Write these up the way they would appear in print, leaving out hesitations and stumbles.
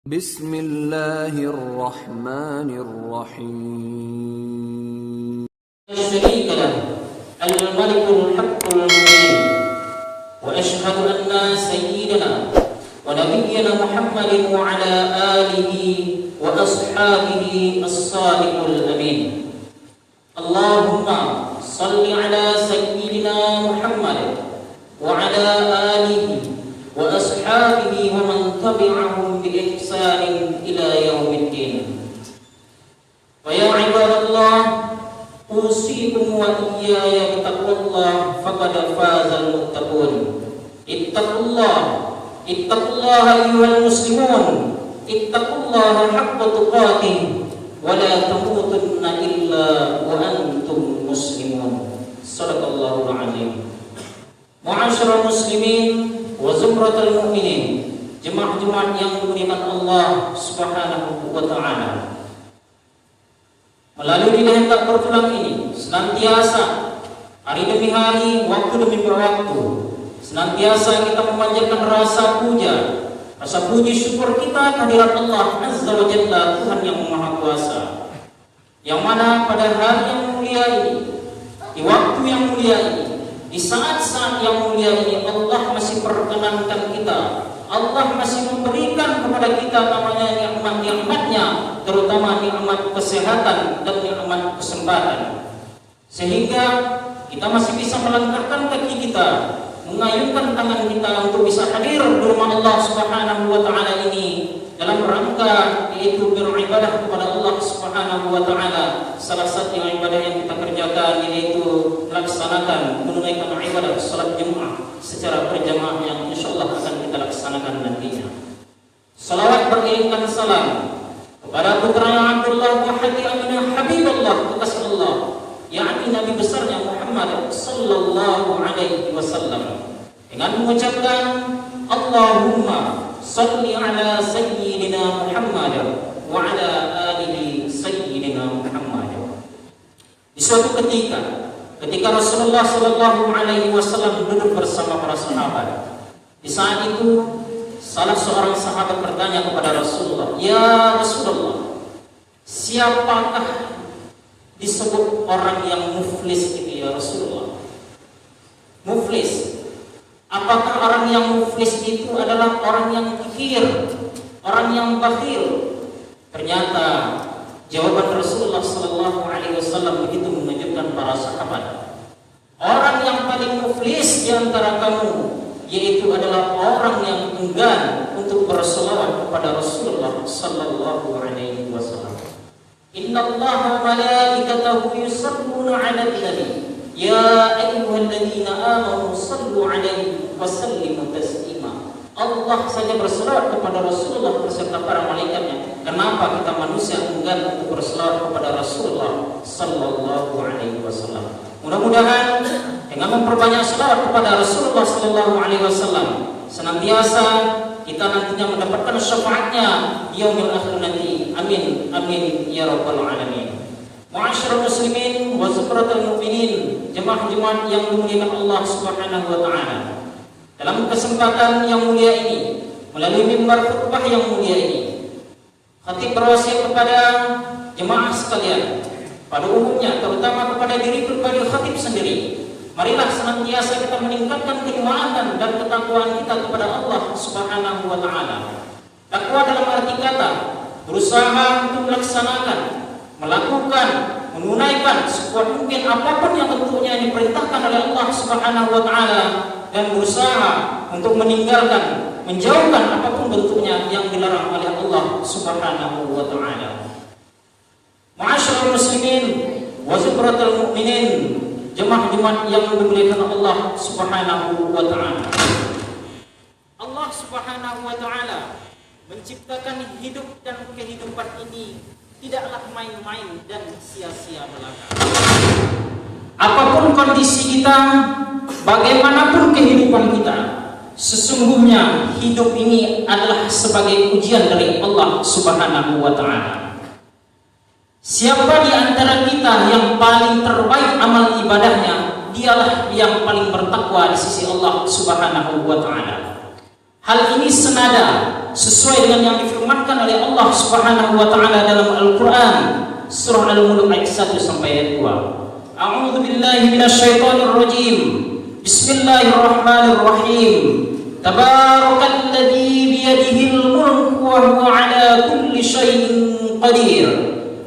Bismillahirrahmanirrahim. شريك له الملك الحق المبين وأشهد أن سيدنا ونبينا محمد وعلى آله وأصحابه الصادق الأمين. اللهم صل على سيدنا محمد وعلى آله وأصحابه ومن تبعهم بإحسان إلى يوم الدين. ويا عباد الله أوصيكم وإياي بتقوى الله فقد فاز المتقون. اتقوا الله أيها المسلمون، اتقوا الله حق تقاته ولا تموتن إلا وأنتم مسلمون. صدق الله العظيم. معاشر المسلمين وزمرة المؤمنين، jemaah-jemaah yang dimuliakan Allah Subhanahu wa taala. Melalui kehendak berulang ini, senantiasa hari demi hari, waktu demi waktu, senantiasa kita memanjatkan rasa puji syukur kita kehadirat Allah Azza wa Jalla, Tuhan yang Maha Kuasa, yang mana pada hari yang mulia ini, di waktu yang mulia ini, di saat-saat yang mulia ini, Allah masih perkenankan kita, Allah masih memberikan kepada kita namanya nikmat-nikmatnya, terutama nikmat kesehatan dan nikmat kesempatan, sehingga kita masih bisa melangkahkan kaki kita, mengayunkan tangan kita untuk bisa hadir di rumah Allah Subhanahu wa taala ini dalam rangka yaitu beribadah kepada Allah Subhanahu wa taala. Salah satu ibadah yang kita kerjakan yaitu melaksanakan menunaikan ibadah salat Jumat secara berjamaah yang insyaallah akan kita laksanakan nantinya. Salawat beriringkan salam kepada putranya Abdullah bin Aminah Habibullah, kekasih Allah, yakni Nabi besarnya Muhammad sallallahu alaihi wasallam, dengan mengucapkan Allahumma salli ala sayyidina Muhammad wa ala alihi sayyidina Muhammad. Di suatu ketika Rasulullah sallallahu alaihi wasallam duduk bersama para sahabat, di saat itu salah seorang sahabat bertanya kepada Rasulullah, "Ya Rasulullah, siapakah disebut orang yang muflis itu ya Rasulullah?" Muflis, apakah orang yang muflis itu adalah orang yang kikir, orang yang bakhil? Ternyata jawaban Rasulullah sallallahu alaihi wasallam begitu mengejutkan para sahabat. Orang yang paling muflis di antara kamu yaitu adalah orang yang enggan untuk berselawat kepada Rasulullah sallallahu alaihi wasallam. Innallaha wa malaikatahu yusalluna 'alan nabi ya ayyuhalladzina amanu sallu 'alaihi wa sallimu taslima. Allah saja berselawat kepada Rasulullah beserta para malaikatnya. Kenapa kita manusia enggan untuk berselawat kepada Rasulullah sallallahu alaihi wasallam? Mudah-mudahan dengan memperbanyak selawat kepada Rasulullah sallallahu alaihi wasallam, senantiasa kita nantinya mendapatkan syafaatnya di yaumil akhir nanti. Amin amin ya rabbal alamin. Ma'asyiral muslimin wa zumratul mu'minin, jemaah-jemaah yang dimuliakan Allah Subhanahu wa taala. Dalam kesempatan yang mulia ini, melalui mimbar khutbah yang mulia ini, khatib berwasiat kepada jemaah sekalian, pada umumnya terutama kepada diri pribadi khatib sendiri, marilah senantiasa kita meningkatkan keimanan dan ketakwaan kita kepada Allah Subhanahu wa taala. Takwa dalam arti kata berusaha untuk melaksanakan, melakukan, menunaikan sekuat mungkin apapun yang tentunya diperintahkan oleh Allah Subhanahu wa taala, dan berusaha untuk meninggalkan, menjauhkan apapun bentuknya yang dilarang oleh Allah Subhanahu wa taala. Ma'asyiral muslimin wa zumratul mu'minin, jemaah-jemaah yang dimuliakan Allah Subhanahu wa taala. Allah Subhanahu wa taala menciptakan hidup dan kehidupan ini tidaklah main-main dan sia-sia belaka. Apapun kondisi kita, bagaimanapun kehidupan kita, sesungguhnya hidup ini adalah sebagai ujian dari Allah Subhanahu wa taala. Siapa di antara kita yang paling terbaik amal ibadahnya, dialah yang paling bertakwa di sisi Allah Subhanahu wa taala. Hal ini senada sesuai dengan yang difirmankan oleh Allah Subhanahu wa taala dalam Al-Qur'an surah Al-Mulk ayat 1 sampai ayat 2. A'udzu billahi minasyaitonir rajim. Bismillahirrahmanirrahim. Tabarakalladzi biyadihil mulku wa huwa 'ala kulli syai'in qadir.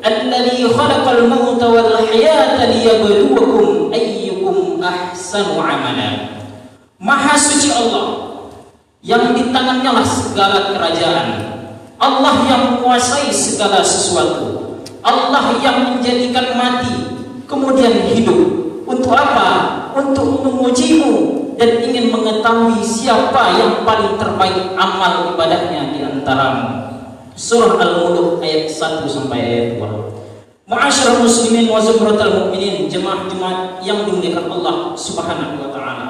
Alladzi khalaqal mauta wal hayata liyabluwakum ayyukum ahsanu 'amala. Maha suci Allah yang di tangannya lah segala kerajaan. Allah yang menguasai segala sesuatu. Allah yang menjadikan mati kemudian hidup. Untuk apa? Untuk mengujimu dan ingin mengetahui siapa yang paling terbaik amal ibadahnya di antaramu. Surah Al-Mulk ayat 1 sampai ayat 2. Ma'asyiral muslimin wa zumratal mu'minin, jemaah-jemaah yang dimuliakan Allah Subhanahu wa taala.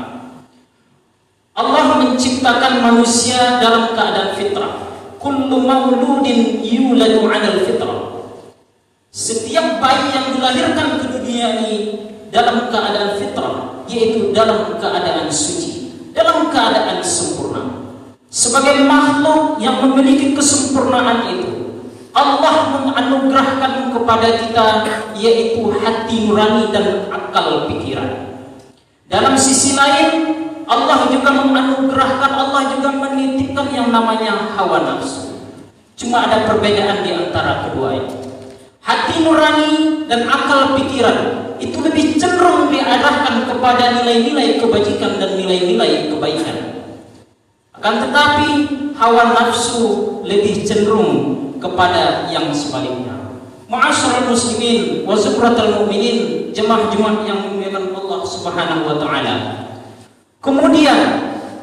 Allah menciptakan manusia dalam keadaan fitrah. Kullu mauludin yuladu 'alal fitrah. Setiap bayi yang dilahirkan ke dunia ini dalam keadaan fitrah, yaitu dalam keadaan suci, dalam keadaan sempurna. Sebagai makhluk yang memiliki kesempurnaan itu, Allah menganugerahkan kepada kita yaitu hati nurani dan akal pikiran. Dalam sisi lain, Allah juga menganugerahkan, Allah juga menitipkan yang namanya hawa nafsu. Cuma ada perbedaan di antara keduanya. Hati nurani dan akal pikiran itu lebih cenderung diarahkan kepada nilai-nilai kebajikan dan nilai-nilai kebaikan. Akan tetapi hawa nafsu lebih cenderung kepada yang sebaliknya. Ma'asyiral muslimin wa zumratal mu'minin, jemaah-jemaah yang dimuliakan Allah Subhanahu wa taala. Kemudian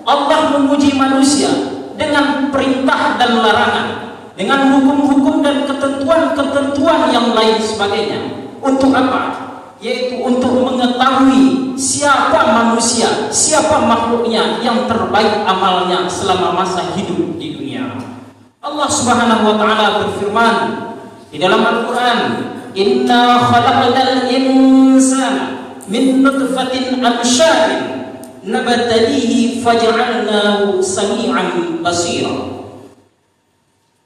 Allah menguji manusia dengan perintah dan larangan, dengan hukum-hukum dan ketentuan-ketentuan yang lain sebagainya. Untuk apa? Yaitu untuk mengetahui siapa manusia, siapa makhluknya yang terbaik amalnya selama masa hidup di dunia. Allah Subhanahu wa taala berfirman di dalam Al-Qur'an, "Inna khalaqnal insana min nutfatin amsyajin nabtalihi faj'alnahu sami'an basira."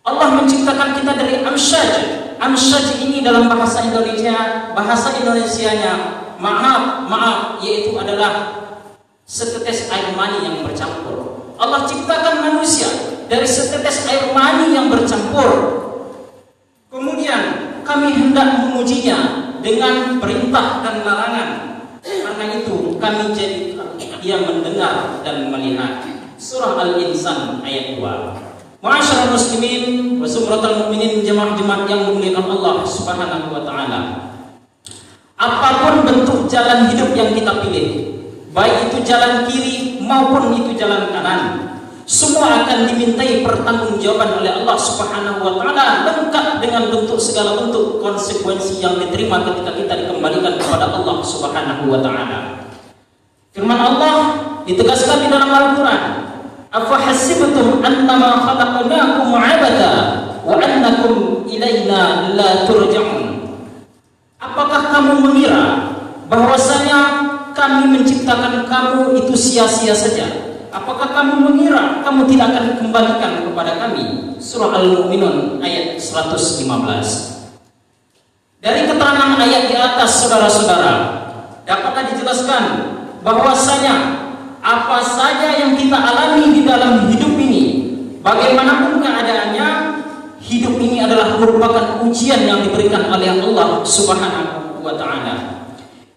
Allah menciptakan kita dari amsyaj. Amsyaj ini dalam bahasa Indonesia, bahasa Indonesianya maaf, yaitu adalah setetes air mani yang bercampur. Allah ciptakan manusia dari setetes air mani yang bercampur. Kemudian kami hendak mengujinya dengan perintah dan larangan. Karena itu kami jadikan dia mendengar dan melihat. Surah Al-Insan ayat 2. Ma'asyiral muslimin wa zumratal mu'minin, jemaah-jemaah yang dimuliakan Allah Subhanahu wa taala. Apapun bentuk jalan hidup yang kita pilih, baik itu jalan kiri maupun itu jalan kanan, semua akan dimintai pertanggungjawaban oleh Allah Subhanahu wa taala, lengkap dengan bentuk segala bentuk konsekuensi yang diterima ketika kita dikembalikan kepada Allah Subhanahu wa taala. Firman Allah ditegaskan di dalam Al-Qur'an, "Afa hasibtum annama khalaqnakum 'abada wa annakum ilaina la turja'un." Apakah kamu mengira bahwasanya kami menciptakan kamu itu sia-sia saja? Apakah kamu mengira kamu tidak akan dikembalikan kepada kami? Surah Al-Mu'minun ayat 115. Dari keterangan ayat di atas, saudara-saudara, dapatlah dijelaskan bahwasanya apa saja yang kita alami di dalam hidup ini, bagaimanapun keadaannya, hidup ini adalah merupakan ujian yang diberikan oleh Allah Subhanahu wa taala.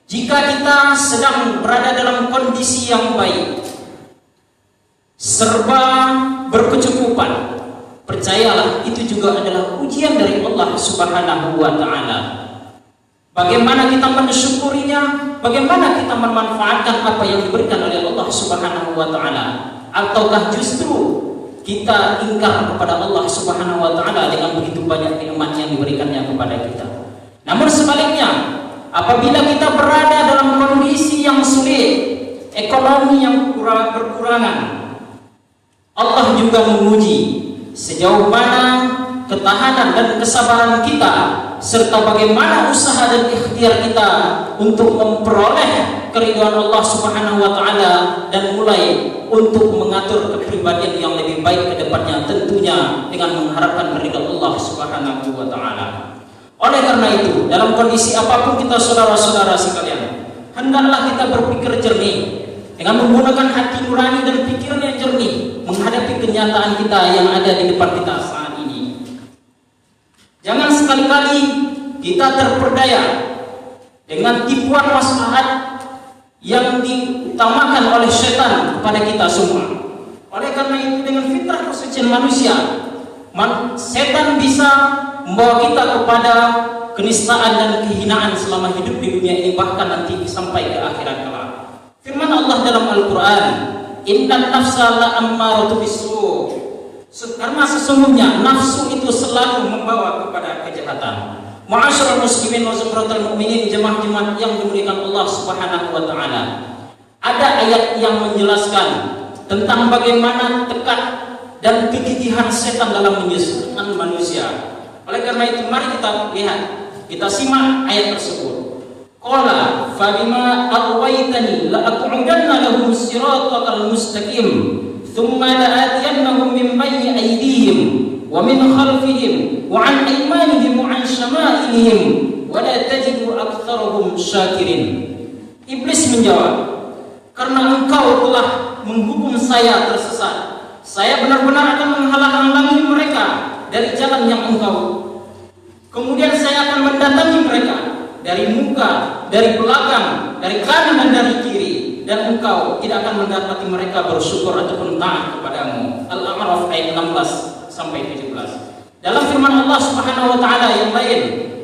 Jika kita sedang berada dalam kondisi yang baik, serba berkecukupan, percayalah itu juga adalah ujian dari Allah Subhanahu wa taala. Bagaimana kita mensyukurinya, bagaimana kita memanfaatkan apa yang diberikan oleh Allah Subhanahu wa taala, ataukah justru kita ingkar kepada Allah Subhanahu wa taala dengan begitu banyak nikmat yang diberikannya kepada kita. Namun sebaliknya, apabila kita berada dalam kondisi yang sulit, ekonomi yang berkurangan, Allah juga menguji sejauh mana ketahanan dan kesabaran kita, serta bagaimana usaha dan ikhtiar kita untuk memperoleh keridhaan Allah Subhanahu wa taala dan mulai untuk mengatur kepribadian yang lebih lebih baik ke depannya, tentunya dengan mengharapkan ridha Allah Subhanahu wa taala. Oleh karena itu, dalam kondisi apapun kita saudara-saudara sekalian, hendaklah kita berpikir jernih dengan menggunakan hati nurani dan pikiran yang jernih menghadapi kenyataan kita yang ada di depan kita saat ini. Jangan sekali-kali kita terperdaya dengan tipuan maslahat yang diutamakan oleh setan kepada kita semua. Oleh karena itu, dengan fitrah kesucian manusia, setan bisa membawa kita kepada kenistaan dan kehinaan selama hidup di dunia ini, bahkan nanti sampai ke akhirat kelak. Firman Allah dalam Al-Quran, innan nafsa la'ammaratu bisu', karena sesungguhnya nafsu itu selalu membawa kepada kejahatan. Ma'asyiral muslimin wa zumratal mu'minin, jemaah-jemaah yang dimuliakan Allah Subhanahu wa taala. Ada ayat yang menjelaskan tentang bagaimana tekad dan kegigihan setan dalam menyesatkan manusia. Oleh karena itu, mari kita lihat, kita simak ayat tersebut. Qala fabima aghwaytani la aqudanna lahum siratal mustaqim thumma la'atiyannahum min bayni aydihim wa min khalfihim wa an aymanihim wa an shama'ilihim wa la tajidu aktsarahum syakirin. Iblis menjawab, karena engkau telah menghukum saya tersesat, saya benar-benar akan menghalang-halangi mereka dari jalan yang engkau. Kemudian saya akan mendatangi mereka dari muka, dari belakang, dari kanan dan dari kiri, dan engkau tidak akan mendapati mereka bersyukur ataupun taat kepadamu. Al-A'raf ayat 16 sampai 17. Dalam firman Allah Subhanahu wa taala yang lain,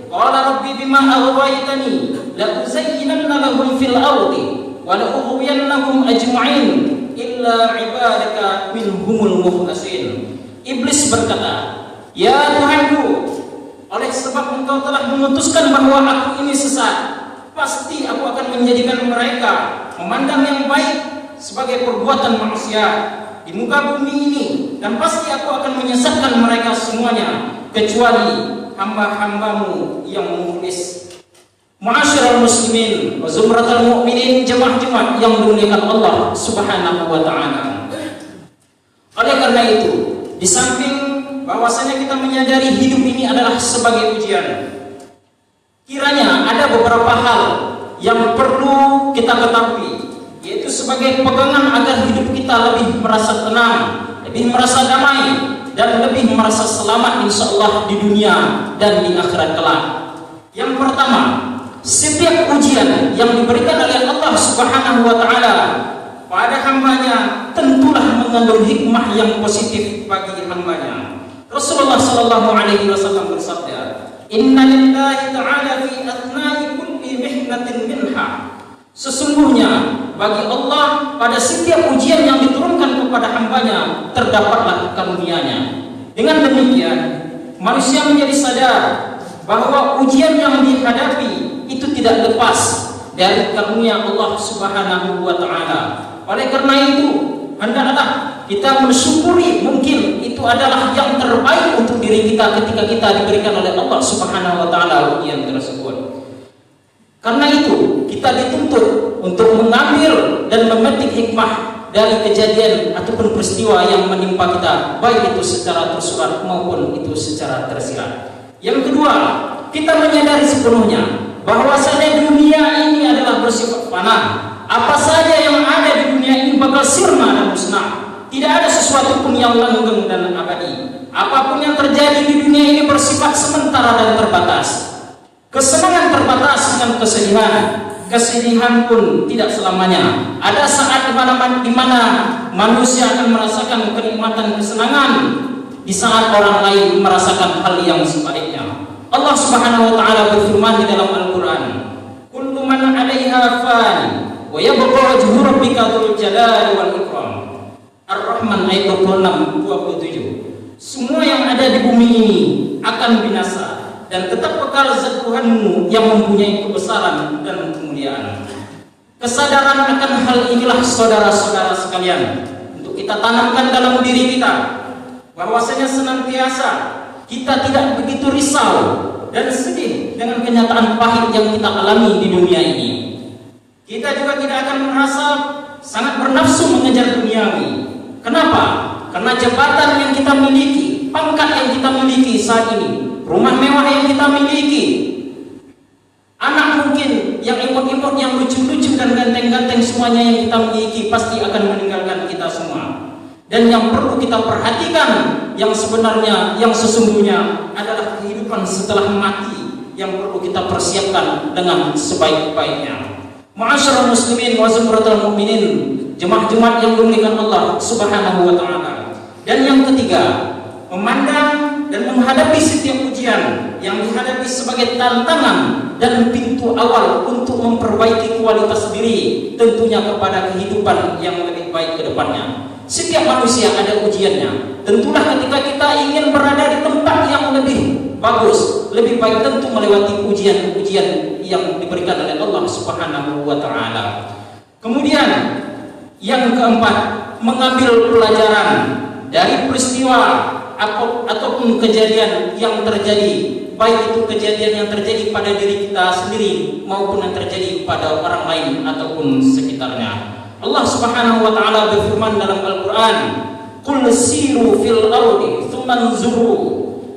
qala rabbi bima aghwaytani la uzayyinanna lahum fil ardi wa la ughwiyannahum ajma'in illa ibadaka minhumul mukhlasin. Iblis berkata, ya Tuhanku, oleh sebab engkau telah memutuskan bahwa aku ini sesat, pasti aku akan menjadikan mereka memandang yang baik sebagai perbuatan maksiat di muka bumi ini, dan pasti aku akan menyesatkan mereka semuanya kecuali hamba-hambamu yang mukhlis. Ma'asyiral muslimin wa zumratal mu'minin, jemaah-jemaah yang dimuliakan Allah Subhanahu wa taala. Oleh karena itu, di samping bahwasanya kita menyadari hidup ini adalah sebagai ujian, kiranya ada beberapa hal yang perlu kita ketahui, yaitu sebagai pegangan agar hidup kita lebih merasa tenang, lebih merasa damai, dan lebih merasa selamat insyaallah di dunia dan di akhirat kelak. Yang pertama, setiap ujian yang diberikan oleh Allah Subhanahu wa taala pada hambanya tentulah mengandung hikmah yang positif bagi hambanya. Rasulullah sallallahu alaihi wasallam bersabda, "Inna lillahi ta'ala fi athnai kulli mihnatin minha." Sesungguhnya bagi Allah pada setiap ujian yang diturunkan kepada hambanya terdapatlah karunia-Nya. Dengan demikian, manusia menjadi sadar bahwa ujian yang dihadapi itu tidak lepas dari karunia Allah Subhanahu wa taala. Oleh karena itu, hendaklah kita mensyukuri, mungkin itu adalah yang terbaik untuk diri kita ketika kita diberikan oleh Allah Subhanahu wa taala ujian tersebut. Karena itu, kita dituntut untuk mengambil dan memetik hikmah dari kejadian ataupun peristiwa yang menimpa kita, baik itu secara tersurat maupun itu secara tersirat. Yang kedua, kita menyadari sepenuhnya bahwasanya dunia ini adalah bersifat fana. Apa saja yang ada di dunia ini bakal sirna dan musnah. Tidak ada sesuatu pun yang langgeng dan abadi. Apapun yang terjadi di dunia ini bersifat sementara dan terbatas. Kesenangan terbatas dengan kesedihan. Kesedihan pun tidak selamanya. Ada saat di mana manusia akan merasakan kenikmatan kesenangan di saat orang lain merasakan hal yang sebaliknya. Allah Subhanahu wa taala berfirman di dalam Al-Qur'an, "Kullu man 'alaiha fan wa yabqa wajhu rabbika dzul jalali wal ikram." Ar-Rahman ayat 26-27. Semua yang ada di bumi ini akan binasa, dan tetap kekal zat Tuhanmu yang mempunyai kebesaran dan kemuliaan. Kesadaran akan hal inilah saudara-saudara sekalian untuk kita tanamkan dalam diri kita, bahwasanya senantiasa kita tidak begitu risau dan sedih dengan kenyataan pahit yang kita alami di dunia ini. Kita juga tidak akan merasa sangat bernafsu mengejar duniawi. Kenapa? Karena karena jabatan yang kita miliki, pangkat yang kita miliki saat ini, rumah mewah yang kita miliki, anak mungkin yang imut-imut, yang lucu-lucu dan ganteng-ganteng, semuanya yang kita miliki pasti akan meninggalkan kita semua. Dan yang perlu kita perhatikan, yang sebenarnya, yang sesungguhnya adalah kehidupan setelah mati yang perlu kita persiapkan dengan sebaik-baiknya. Ma'asyiral muslimin wa zumratal mu'minin, jemaah-jemaah yang dimuliakan Allah Subhanahu wa taala. Dan yang ketiga, memandang dan menghadapi setiap ujian yang dihadapi sebagai tantangan dan pintu awal untuk memperbaiki kualitas diri, tentunya kepada kehidupan yang lebih baik ke depannya. Setiap manusia ada ujiannya. Tentulah ketika kita ingin berada di tempat yang lebih bagus, lebih baik tentu melewati ujian-ujian yang diberikan oleh Allah Subhanahu wa taala. Kemudian yang keempat, mengambil pelajaran dari peristiwa ataupun kejadian yang terjadi, baik itu kejadian yang terjadi pada diri kita sendiri maupun yang terjadi pada orang lain ataupun sekitarnya. Allah Subhanahu wa taala berfirman dalam Al-Qur'an, "Qul siru fil ardi tsumma anzuru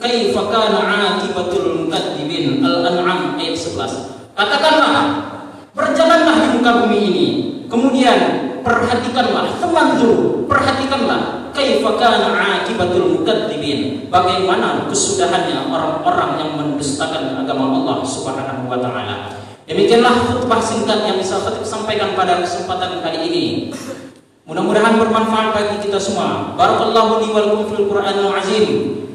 kaifa kana 'aqibatul mukadzibin." Al-An'am ayat 11. Katakanlah, berjalanlah di muka bumi ini, kemudian perhatikanlah, temanzuru, perhatikanlah kaifa kana 'aqibatul mukadzibin, bagaimana kesudahannya orang-orang yang mendustakan agama Allah Subhanahu wa taala. Demikianlah khutbah singkat yang bisa saya sampaikan pada kesempatan kali ini. Mudah-mudahan bermanfaat bagi kita semua. Barakallahu li wa lakum fil Qur'anil azim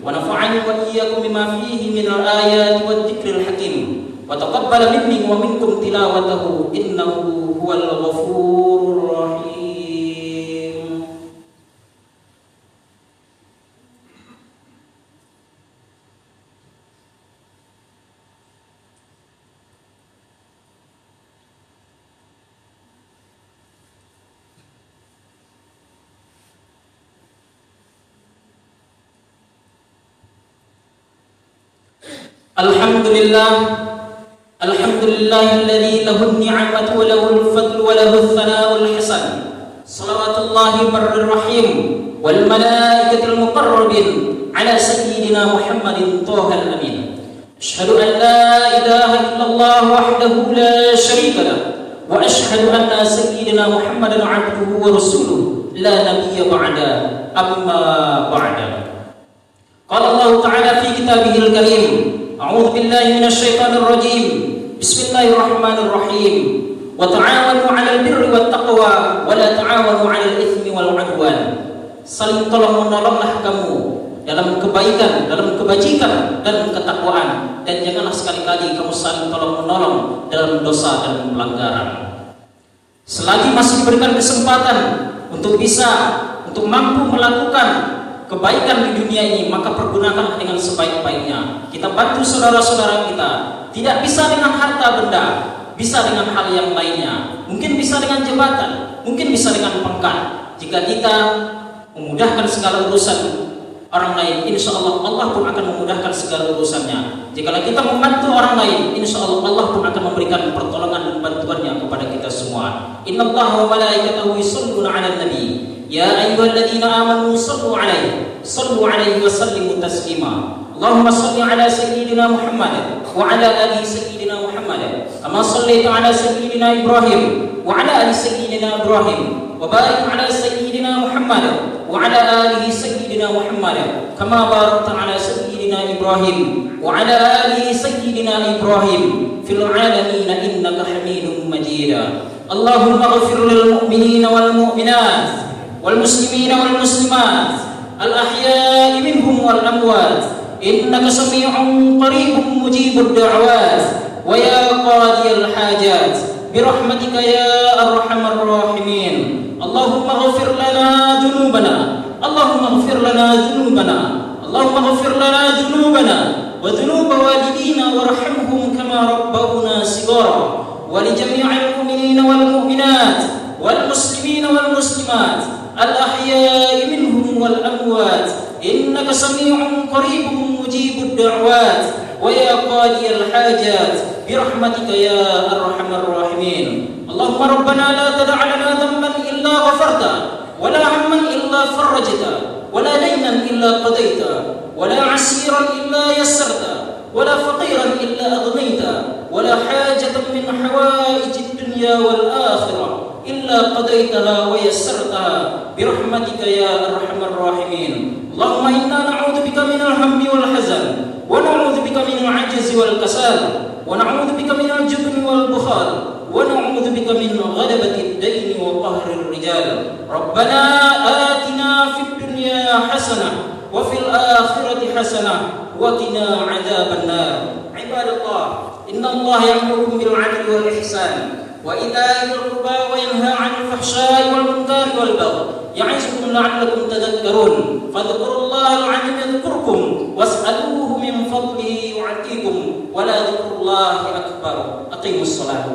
wa nafa'ani wa iyyakum bima fihi minal ayati wad dzikril hakim. Wa taqabbal minni wa minkum tilawatahu innahu huwal ghafurur rahim. Alhamdulillah, alhamdulillahilladzi lahu an-ni'matu wa lahu al-fadlu wa lahu al-thana'ul hasan. Salawatullahi barrahim wal malaikatil muqarrabin ala sayyidina Muhammadin thahal amin. Asyhadu an la ilaha illallah wahdahu la syarika lah wa asyhadu anna sayyidina Muhammadan 'abduhu wa rasuluhu la nabiyya ba'da amma ba'da. Qala Allah ta'ala fi kitabihil karim, a'udzu billahi minasy syaithanir rajim. Bismillahirrahmanirrahim. Wa ta'awanu 'alal birri wat taqwa wa la ta'awanu 'alal itsmi wal 'udwan. Saling tolong menolonglah kamu dalam kebaikan, dalam kebajikan dan ketakwaan, dan janganlah sekali-kali kamu saling tolong menolong dalam dosa dan pelanggaran. Selagi masih diberikan kesempatan untuk mampu melakukan kebaikan di dunia ini, maka pergunakan dengan sebaik-baiknya. Kita bantu saudara-saudara kita. Tidak bisa dengan harta benda, bisa dengan hal yang lainnya. Mungkin bisa dengan jabatan, mungkin bisa dengan pangkat. Jika kita memudahkan segala urusan orang lain, insya Allah Allah pun akan memudahkan segala urusannya. Jika kita membantu orang lain, insya Allah Allah pun akan memberikan pertolongan dan bantuannya kepada kita semua. Innallaha wa malaikatahu yusholluna 'alan nabi. Ya ayyuhalladzina amanu shallu 'alaihi wa sallimu taslima. Allahumma shalli 'ala sayyidina Muhammad wa 'ala ali sayyidina Muhammad kama shallaita 'ala sayyidina Ibrahim wa 'ala ali sayyidina Ibrahim wa barik 'ala sayyidina Muhammad wa 'ala ali sayyidina Muhammad kama barakta 'ala sayyidina Ibrahim wa 'ala ali sayyidina Ibrahim fil 'alamin innaka Hamidum Majid. Allahumma ighfir lil mu'minina wal mu'minat والمسلمين والمسلمات الأحياء منهم والأموات إنك سميع قريب مجيب الدعوات ويا قاضي الحاجات برحمتك يا أرحم الراحمين. اللهم اغفر لنا ذنوبنا اللهم اغفر لنا ذنوبنا اللهم اغفر لنا ذنوبنا وذنوب والدينا وارحمهم كما ربونا صغارا ولجميع المؤمنين والمؤمنات والمسلمين والمسلمات الأحياء منهم والأموات إنك سميع قريب مجيب الدعوات ويا قاضي الحاجات برحمتك يا أرحم الراحمين. اللهم ربنا لا تدع لنا ذنبا إلا غفرته ولا هما إلا فرجته ولا إلا قضيته ولا عسيرا إلا يسرته ولا فقيرا إلا أغنيته ولا حاجة من حوائج الدنيا والآخرة إلا قضيتها ويسرتها برحمتك يا أرحم الراحمين. اللهم إنا نعوذ بك من الهم والحزن ونعوذ بك من العجز والكسل ونعوذ بك من الجبن والبخل ونعوذ بك من غلبة الدين وقهر الرجال. ربنا آتنا في الدنيا حسنة وفي الآخرة حسنة وقنا عذاب النار. عباد الله، إن الله يأمركم بالعدل والإحسان وإيتاء ذي القربى وينهى عن الفحشاء والمنكر والبغي يعظكم لعلكم تذكرون. فاذكروا الله العظيم يذكركم واسألوه من فضله يعطيكم ولذكر الله أكبر. أقيموا الصلاة.